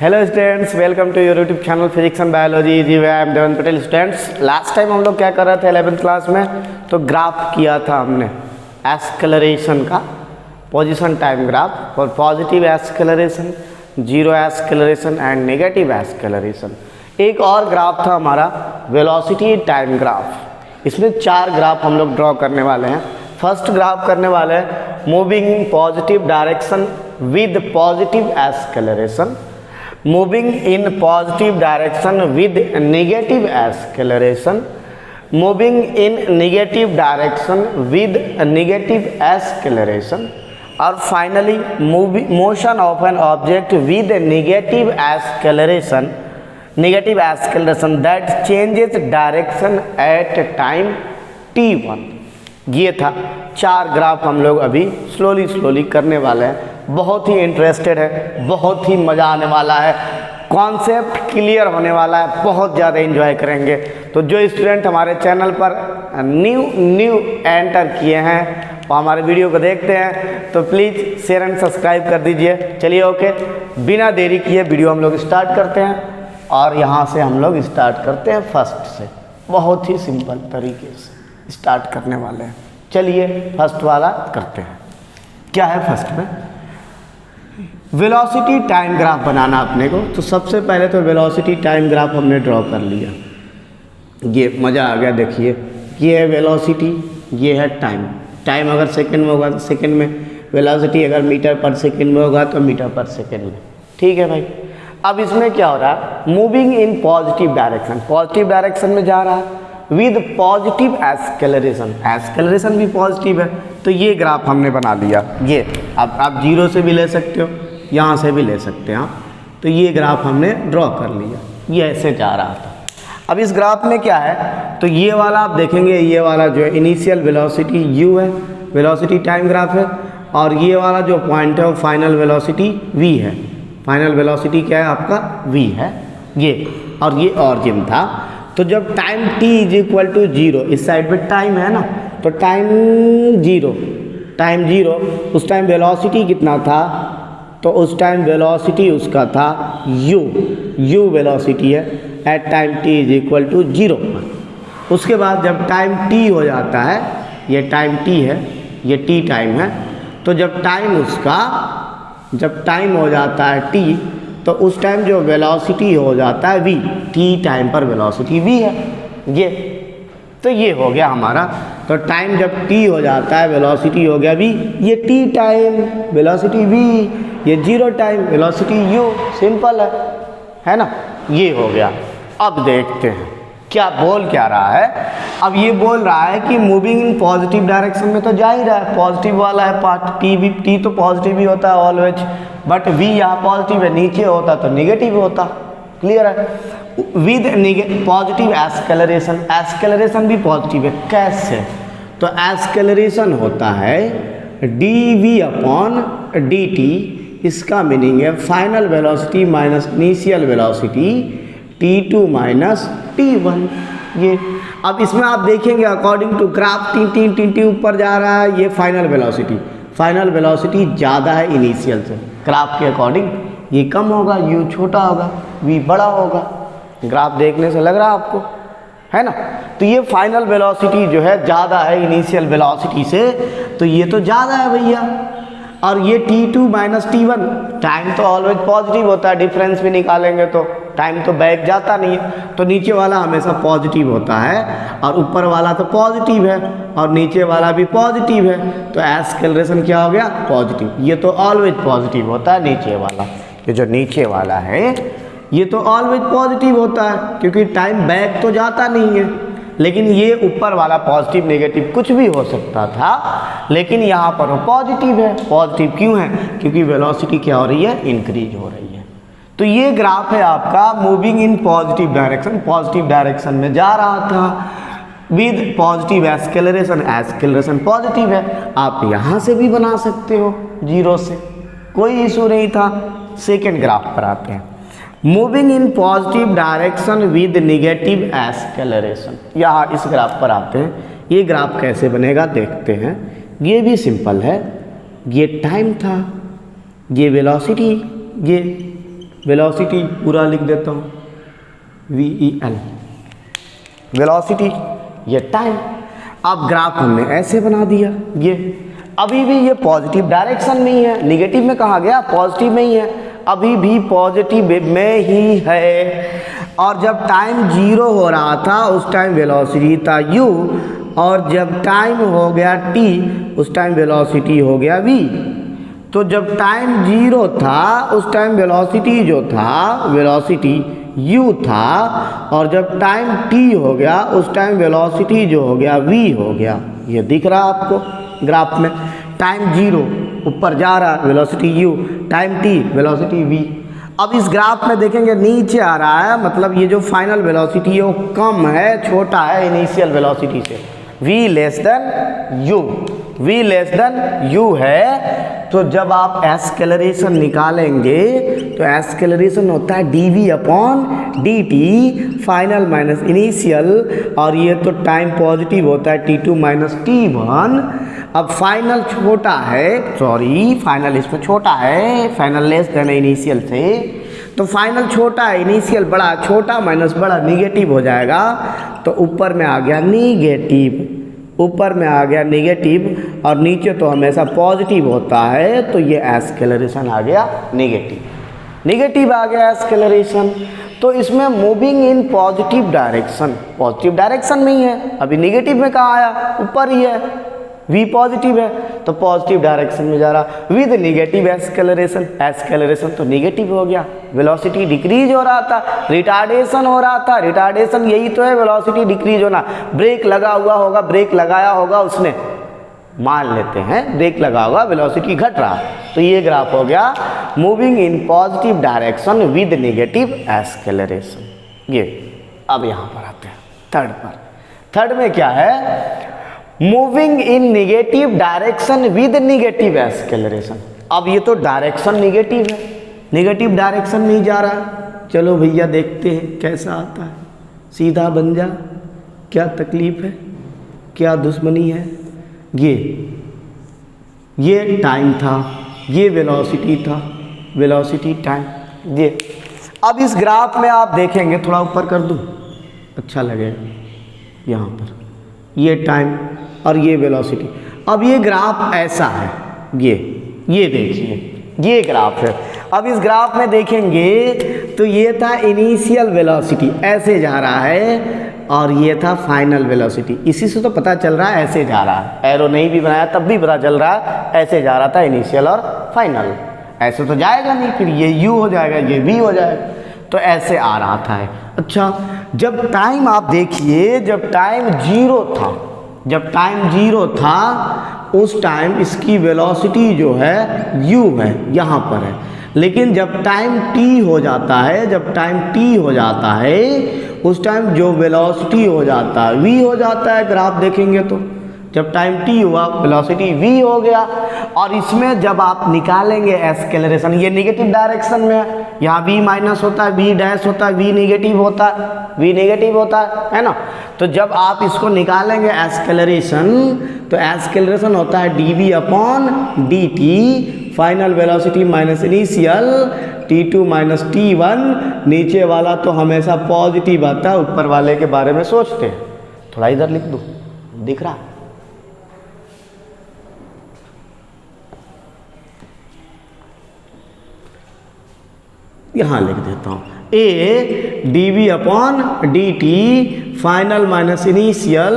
Hello students, welcome to your YouTube channel physics and biology. जी I am Devendra Patel. Students, last time हम लोग क्या कर रहे थे 11th क्लास में, तो ग्राफ किया था हमने एक्सेलरेशन का, position time graph for positive acceleration, zero acceleration and negative acceleration. एक और ग्राफ था हमारा वेलोसिटी टाइम ग्राफ। इसमें 4 ग्राफ हम लोग ड्रॉ करने वाले हैं। फर्स्ट ग्राफ करने वाले हैं moving in positive direction with positive acceleration, moving in positive direction with negative acceleration, moving in negative direction with negative acceleration, और finally motion of an object with negative acceleration that changes direction at time t1। ये था 4 graph हम लोग अभी slowly करने वाले हैं। बहुत ही इंटरेस्टेड है, बहुत ही मज़ा आने वाला है, कॉन्सेप्ट क्लियर होने वाला है, बहुत ज़्यादा एंजॉय करेंगे। तो जो स्टूडेंट हमारे चैनल पर न्यू एंटर किए हैं और हमारे वीडियो को देखते हैं तो प्लीज़ शेयर एंड सब्सक्राइब कर दीजिए। चलिए ओके, बिना देरी किए वीडियो हम लोग स्टार्ट करते हैं। और यहाँ से हम लोग स्टार्ट करते हैं फर्स्ट से, बहुत ही सिंपल तरीके से स्टार्ट करने वाले हैं। चलिए फर्स्ट वाला करते हैं। क्या है फर्स्ट में? वेलोसिटी टाइम ग्राफ बनाना अपने को। तो सबसे पहले तो वेलोसिटी टाइम ग्राफ हमने ड्रॉ कर लिया। ये मज़ा आ गया। देखिए, ये है वेलोसिटी, ये है टाइम। टाइम अगर सेकंड में होगा तो सेकंड में, वेलोसिटी अगर मीटर पर सेकंड में होगा तो मीटर पर सेकंड में। ठीक है भाई। अब इसमें क्या हो रहा है? Moving in positive direction, positive direction में जा रहा है विद पॉजिटिव एक्सेलरेशन, एक्सेलरेशन भी पॉजिटिव है। तो ये ग्राफ हमने बना लिया। ये अब आप जीरो से भी ले सकते हो, यहाँ से भी ले सकते हैं आप। तो ये ग्राफ हमने ड्रॉ कर लिया, ये ऐसे जा रहा था। अब इस ग्राफ में क्या है, तो ये वाला आप देखेंगे, ये वाला जो है इनिशियल वेलोसिटी u है, वेलोसिटी टाइम ग्राफ है। और ये वाला जो पॉइंट है वो फाइनल वेलोसिटी v है। फाइनल वेलोसिटी क्या है आपका? v है ये। और ये ऑरिजिन था। तो जब टाइम t इक्वल टू 0, इस साइड पे टाइम है ना, तो टाइम 0, उस टाइम वेलोसिटी कितना था? तो उस टाइम वेलोसिटी उसका था u वेलोसिटी है at time t equal to 0। उसके बाद जब टाइम t हो जाता है, ये टाइम t है, ये t टाइम है। तो जब टाइम हो जाता है t, तो उस टाइम जो वेलोसिटी हो जाता है v, t टाइम पर वेलोसिटी v है ये। तो ये हो गया हमारा। तो टाइम जब t हो जाता है, वेलोसिटी हो गया v, ये t टाइम वेलोसिटी v, ये 0 टाइम वेलोसिटी u। सिंपल है ना? ये हो गया। अब देखते हैं क्या बोल क्या रहा है। अब ये बोल रहा है कि मूविंग इन पॉजिटिव डायरेक्शन में तो जा ही रहा है, पॉजिटिव वाला है पार्ट। t तो पॉजिटिव ही होता है ऑलवेज, बट v यहाँ पॉजिटिव है, नीचे होता तो नेगेटिव होता। क्लियर है? विद पॉजिटिव एक्सेलरेशन, एक्सेलरेशन भी पॉजिटिव है। कैसे? तो एक्सेलरेशन होता है dv अपॉन dt। इसका मीनिंग है final velocity minus initial velocity t2 minus t1। ये अब इसमें आप देखेंगे अकॉर्डिंग टू ग्राफ टी ऊपर जा रहा है, ये फाइनल वेलोसिटी ज़्यादा है इनिशियल से। ग्राफ के अकॉर्डिंग ये कम होगा, u छोटा होगा, v बड़ा होगा। ग्राफ देखने से लग रहा है आपको, है ना? तो ये फाइनल वेलोसिटी जो है ज़्यादा है इनिशियल वेलोसिटी से, तो ये तो ज़्यादा है भैया। और ये t2 माइनस t1, टाइम तो ऑलवेज पॉजिटिव होता है, डिफरेंस भी निकालेंगे तो टाइम तो बैक जाता नहीं है। तो नीचे वाला हमेशा पॉजिटिव होता है और ऊपर वाला तो पॉजिटिव है और नीचे वाला भी पॉजिटिव है। तो एक्सेलरेशन क्या हो गया? पॉजिटिव। ये तो ऑलवेज पॉजिटिव होता है नीचे वाला, ये जो नीचे वाला है ये तो ऑलवेज पॉजिटिव होता है, क्योंकि टाइम बैक तो जाता नहीं है। लेकिन ये ऊपर वाला पॉजिटिव नेगेटिव कुछ भी हो सकता था, लेकिन यहाँ पर वो पॉजिटिव है। पॉजिटिव क्यों है? क्योंकि वेलोसिटी क्या हो रही है? इंक्रीज हो रही है। तो ये ग्राफ है आपका moving in positive direction, positive direction में जा रहा था with positive acceleration, acceleration positive है। आप यहाँ से भी बना सकते हो 0 से, कोई इशू नहीं था। सेकेंड ग्राफ पर आते हैं। Moving in positive direction with negative acceleration. यहाँ इस ग्राफ पर आते हैं। ये ग्राफ कैसे बनेगा देखते हैं। ये भी सिंपल है। ये टाइम था, ये वेलोसिटी, ये वेलोसिटी पूरा लिख देता हूँ, VEL वेलोसिटी, ये टाइम। अब ग्राफ हमने ऐसे बना दिया, ये अभी भी ये पॉजिटिव डायरेक्शन में ही है, निगेटिव में कहाँ गया, पॉजिटिव में ही है, अभी भी पॉजिटिव में ही है। और जब टाइम 0 हो रहा था उस टाइम वेलोसिटी था u, और जब टाइम हो गया t उस टाइम वेलोसिटी हो गया v। तो जब टाइम 0 था उस टाइम वेलोसिटी जो था, वेलोसिटी u था, और जब टाइम t हो गया उस टाइम वेलोसिटी जो हो गया v हो गया। ये दिख रहा आपको ग्राफ में, टाइम 0 ऊपर जा रहा है velocity u, time t velocity v। अब इस ग्राफ में देखेंगे नीचे आ रहा है, मतलब ये जो फाइनल वेलोसिटी है वो कम है, छोटा है इनिशियल वेलोसिटी से, v less than u, v less than u है। तो जब आप एस्केलरेशन निकालेंगे तो एस्केलरेशन होता है dv upon dt, final minus initial, और ये तो टाइम पॉजिटिव होता है t2 माइनस t1। अब फाइनल छोटा है, सॉरी फाइनल इसमें छोटा है, फाइनल लेस देन इनिशियल से, तो फाइनल छोटा है, इनिशियल बड़ा, छोटा माइनस बड़ा निगेटिव हो जाएगा। तो ऊपर में आ गया निगेटिव, ऊपर में आ गया निगेटिव, और नीचे तो हमेशा पॉजिटिव होता है, तो ये एस्केलरेशन आ गया निगेटिव, निगेटिव आ गया एस्केलरेशन। तो इसमें moving in positive direction, positive direction में ही है, अभी निगेटिव में कहाँ आया, ऊपर ही है, v पॉजिटिव है तो पॉजिटिव डायरेक्शन में जा रहा, विद निगेटिव एस्केलरेशन, एस्केलरेशन तो निगेटिव हो गया, वेलोसिटी डिक्रीज हो रहा था, रिटार्डेशन हो रहा था, रिटार्डेशन यही तो है वेलोसिटी डिक्रीज होना। ब्रेक लगा हुआ होगा, ब्रेक लगाया होगा उसने, मान लेते हैं ब्रेक लगा होगा, वेलोसिटी घट रहा, तो ये ग्राफ हो गया moving in positive direction with negative acceleration. ये अब यहाँ पर आते हैं थर्ड पर। थर्ड में क्या है, moving in negative direction with negative acceleration. अब ये तो डायरेक्शन निगेटिव है, निगेटिव डायरेक्शन नहीं जा रहा है, चलो भैया देखते हैं कैसा आता है, सीधा बन जा, क्या तकलीफ है, क्या दुश्मनी है। ये टाइम था, ये वेलोसिटी था, वेलोसिटी टाइम, ये। अब इस ग्राफ में आप देखेंगे, थोड़ा ऊपर कर दूं अच्छा लगेगा, यहाँ पर ये टाइम और ये वेलोसिटी। अब ये ग्राफ ऐसा है, ये देखिए ये ग्राफ है। अब इस ग्राफ में देखेंगे तो ये था इनिशियल वेलोसिटी, ऐसे जा रहा है, और ये था फाइनल वेलोसिटी। इसी से तो पता चल रहा है ऐसे जा रहा है, एरो नहीं भी बनाया तब भी पता चल रहा है ऐसे जा रहा था, इनिशियल और फाइनल। ऐसे तो जाएगा नहीं, फिर ये u हो जाएगा, ये v हो जाएगा, तो ऐसे आ रहा था। अच्छा, जब टाइम आप देखिए, जब टाइम 0 था, जब टाइम 0 था उस टाइम इसकी वेलोसिटी जो है u है, यहाँ पर है। लेकिन जब टाइम t हो जाता है, जब टाइम t हो जाता है उस टाइम जो वेलोसिटी हो जाता है v हो जाता है। ग्राफ देखेंगे तो जब टाइम t हुआ वेलोसिटी v हो गया। और इसमें जब आप निकालेंगे एस्केलरेशन, ये निगेटिव डायरेक्शन में है, यहाँ v माइनस होता है, v डैश होता है, v नेगेटिव होता है, v नेगेटिव होता है ना। तो जब आप इसको निकालेंगे एस्केलरेशन, तो एस्केलरेशन होता है dv upon dt, final velocity minus initial t2 minus t1। नीचे वाला तो हमेशा पॉजिटिव आता है, ऊपर वाले के बारे में सोचते हैं। थोड़ा इधर लिख दूँ, दिख रहा, यहाँ लिख देता हूँ, a dv upon dt, final minus initial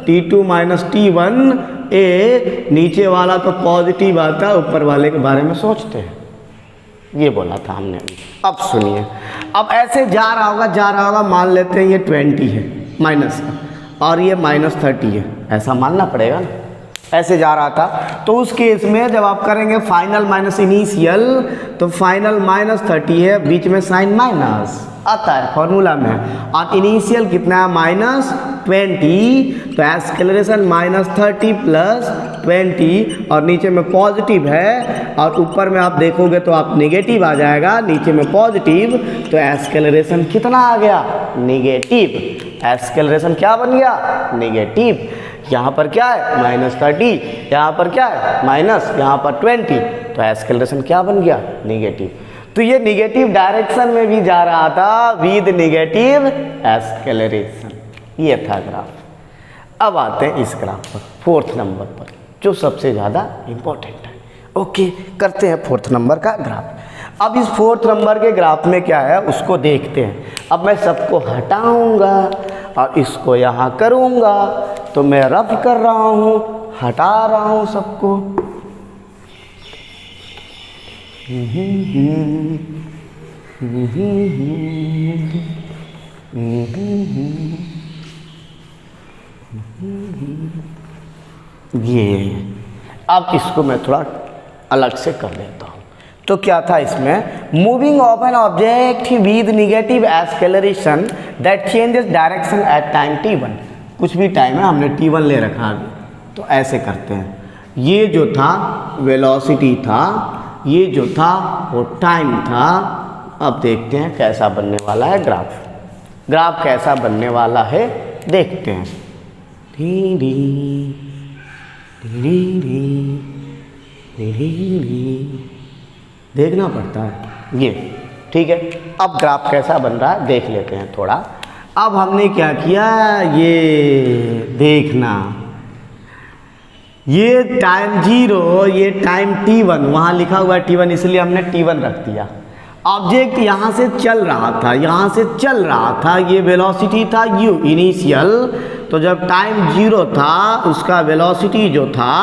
t2 minus t1। a नीचे वाला तो पॉजिटिव आता है, ऊपर वाले के बारे में सोचते हैं, ये बोला था हमने। अब सुनिए, अब ऐसे जा रहा होगा, मान लेते हैं ये 20 है माइनस का, और ये माइनस 30 है, ऐसा मानना पड़ेगा ना। ऐसे जा रहा था, तो उस केस में जब आप करेंगे फाइनल माइनस इनिशियल, तो फाइनल माइनस 30 है, बीच में साइन माइनस आता है फॉर्मूला में, और इनिशियल कितना है माइनस 20, तो एस्केलरेशन माइनस 30 प्लस 20, और नीचे में पॉजिटिव है, और ऊपर में आप देखोगे तो आप निगेटिव आ जाएगा, नीचे में पॉजिटिव, तो एस्केलरेशन कितना आ गया, निगेटिव। एस्केलरेशन क्या बन गया, निगेटिव। यहाँ पर क्या है माइनस 30, यहाँ पर क्या है माइनस, यहाँ पर 20, तो एस्केलरेशन क्या बन गया, निगेटिव। तो ये निगेटिव डायरेक्शन में भी जा रहा था विद निगेटिव एक्सेलरेशन। ये था ग्राफ। अब आते हैं इस ग्राफ पर, फोर्थ नंबर पर, जो सबसे ज़्यादा इम्पोर्टेंट है। ओके, करते हैं फोर्थ नंबर का ग्राफ। अब इस फोर्थ नंबर के ग्राफ में क्या है उसको देखते हैं। अब मैं सबको हटाऊंगा और इसको यहाँ करूँगा, तो मैं रफ कर रहा हूँ, हटा रहा हूँ सबको। ये अब इसको मैं थोड़ा अलग से कर लेता हूँ। तो क्या था इसमें, moving of an object with negative acceleration that changes direction at time t1। कुछ भी टाइम है, हमने t1 ले रखा है, तो ऐसे करते हैं। ये जो था वेलोसिटी था, ये जो था वो टाइम था। अब देखते हैं कैसा बनने वाला है ग्राफ। ग्राफ कैसा बनने वाला है देखते हैं। धीरे धीरे देखना पड़ता है ये, ठीक है। अब ग्राफ कैसा बन रहा है देख लेते हैं थोड़ा। अब हमने क्या किया, ये देखना, ये टाइम 0, ये टाइम t1, वहाँ लिखा हुआ है t1, इसलिए हमने t1 रख दिया। ऑब्जेक्ट यहाँ से चल रहा था, यहाँ से चल रहा था, ये वेलोसिटी था u इनिशियल। तो जब टाइम 0 था उसका वेलोसिटी जो था,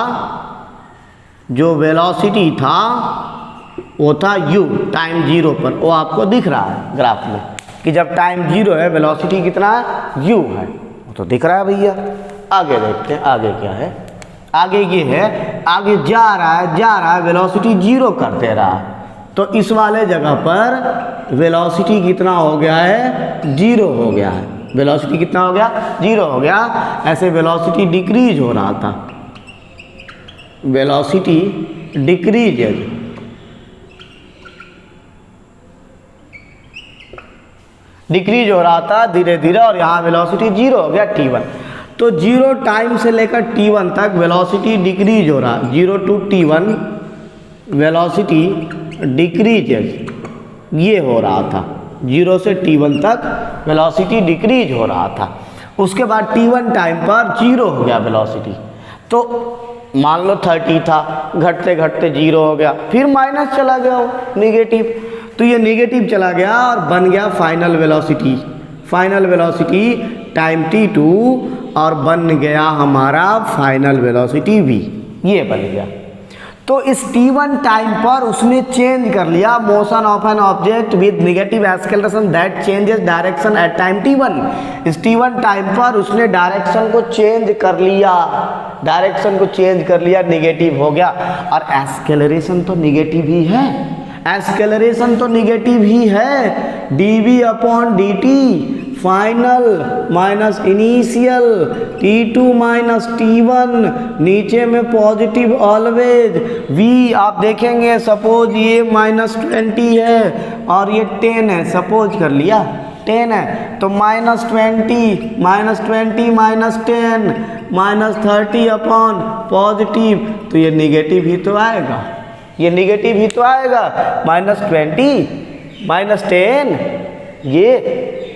जो वेलोसिटी था वो था u टाइम 0 पर। वो आपको दिख रहा है ग्राफ में कि जब टाइम 0 है वेलोसिटी कितना है, u है, वो तो दिख रहा है भैया। आगे देखते हैं आगे क्या है। आगे ये है, आगे जा रहा है, वेलोसिटी 0 कर दे रहा है। तो इस वाले जगह पर वेलोसिटी कितना हो गया है, 0 हो गया है। वेलोसिटी कितना हो गया, 0 हो गया। ऐसे वेलोसिटी डिक्रीज हो रहा था, वेलोसिटी डिक्रीज हो रहा था धीरे धीरे, और यहाँ वेलोसिटी 0 हो गया t1। तो 0 टाइम से लेकर t1 तक वेलोसिटी डिक्रीज हो रहा, 0 to t1 वेलोसिटी डिक्रीज ये हो रहा था, 0 से t1 तक वेलोसिटी डिक्रीज हो रहा था। उसके बाद t1 टाइम पर 0 हो गया वेलोसिटी। तो मान लो 30 था, घटते घटते 0 हो गया, फिर माइनस चला गया वो निगेटिव। तो ये निगेटिव चला गया और बन गया final velocity. Final velocity time t2 और बन गया हमारा फाइनल वेलोसिटी v, ये बन गया। तो इस t1 टाइम पर उसने चेंज कर लिया motion of an object with negative acceleration that changes direction at time t1। इस t1 टाइम पर उसने डायरेक्शन को चेंज कर लिया, डायरेक्शन को चेंज कर लिया, निगेटिव हो गया। और एक्सेलरेशन तो निगेटिव ही है, एक्सेलरेशन तो निगेटिव ही है। dv upon dt final minus initial, t2 minus t1, नीचे में पॉजिटिव ऑलवेज। v आप देखेंगे, सपोज ये -20 है और ये 10 है, सपोज कर लिया 10 है, तो -20 माइनस 10 -30 अपॉन पॉजिटिव, तो ये निगेटिव ही तो आएगा, ये निगेटिव ही तो आएगा। -20 -10, ये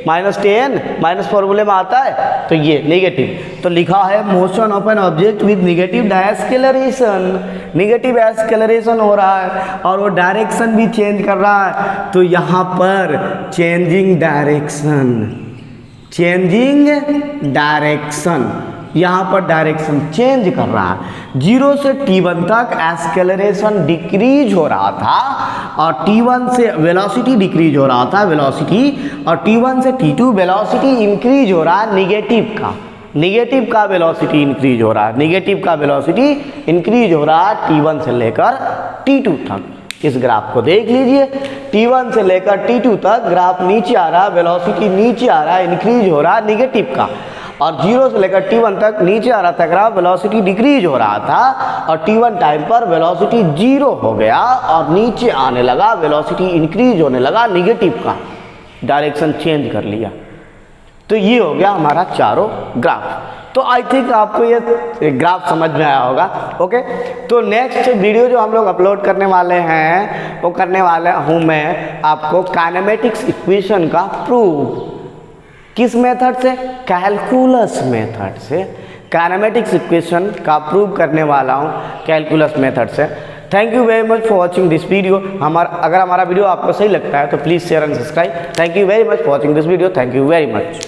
-10 माइनस फॉर्मूले में आता है, तो ये नेगेटिव। तो लिखा है motion of an object with negative acceleration, negative acceleration हो रहा है और वो डायरेक्शन भी चेंज कर रहा है। तो यहाँ पर चेंजिंग डायरेक्शन, यहाँ पर डायरेक्शन चेंज कर रहा है। 0 से t1 तक एक्सेलरेशन डिक्रीज हो रहा था और t1 से वेलोसिटी डिक्रीज हो रहा था, वेलोसिटी, और t1 से t2 वेलोसिटी इंक्रीज हो रहा है, निगेटिव का वेलोसिटी इंक्रीज हो रहा है, निगेटिव का वेलोसिटी इंक्रीज हो रहा है t1 से लेकर t2 तक। इस ग्राफ को देख लीजिए, t1 से लेकर t2 तक ग्राफ नीचे आ रहा है, वेलोसिटी नीचे आ रहा है, इंक्रीज हो रहा है निगेटिव का। और 0 से लेकर t1 तक नीचे आ रहा था ग्राफ, वेलोसिटी डिक्रीज हो रहा था, और t1 टाइम पर वेलोसिटी 0 हो गया और नीचे आने लगा, वेलोसिटी इंक्रीज होने लगा, निगेटिव का डायरेक्शन चेंज कर लिया। तो ये हो गया हमारा चारों ग्राफ। तो आई थिंक आपको ये ग्राफ समझ में आया होगा। ओके, तो नेक्स्ट वीडियो जो हम लोग अपलोड करने वाले हैं वो करने वाला हूँ मैं आपको काइनेमेटिक्स इक्वेशन का प्रूफ। किस मेथड से? कैलकुलस मेथड से काइनेमेटिक्स इक्वेशन का प्रूव करने वाला हूँ कैलकुलस मेथड से। Thank you very much for watching this video. अगर हमारा वीडियो आपको सही लगता है तो please share and subscribe. Thank you very much for watching this video. Thank you very much.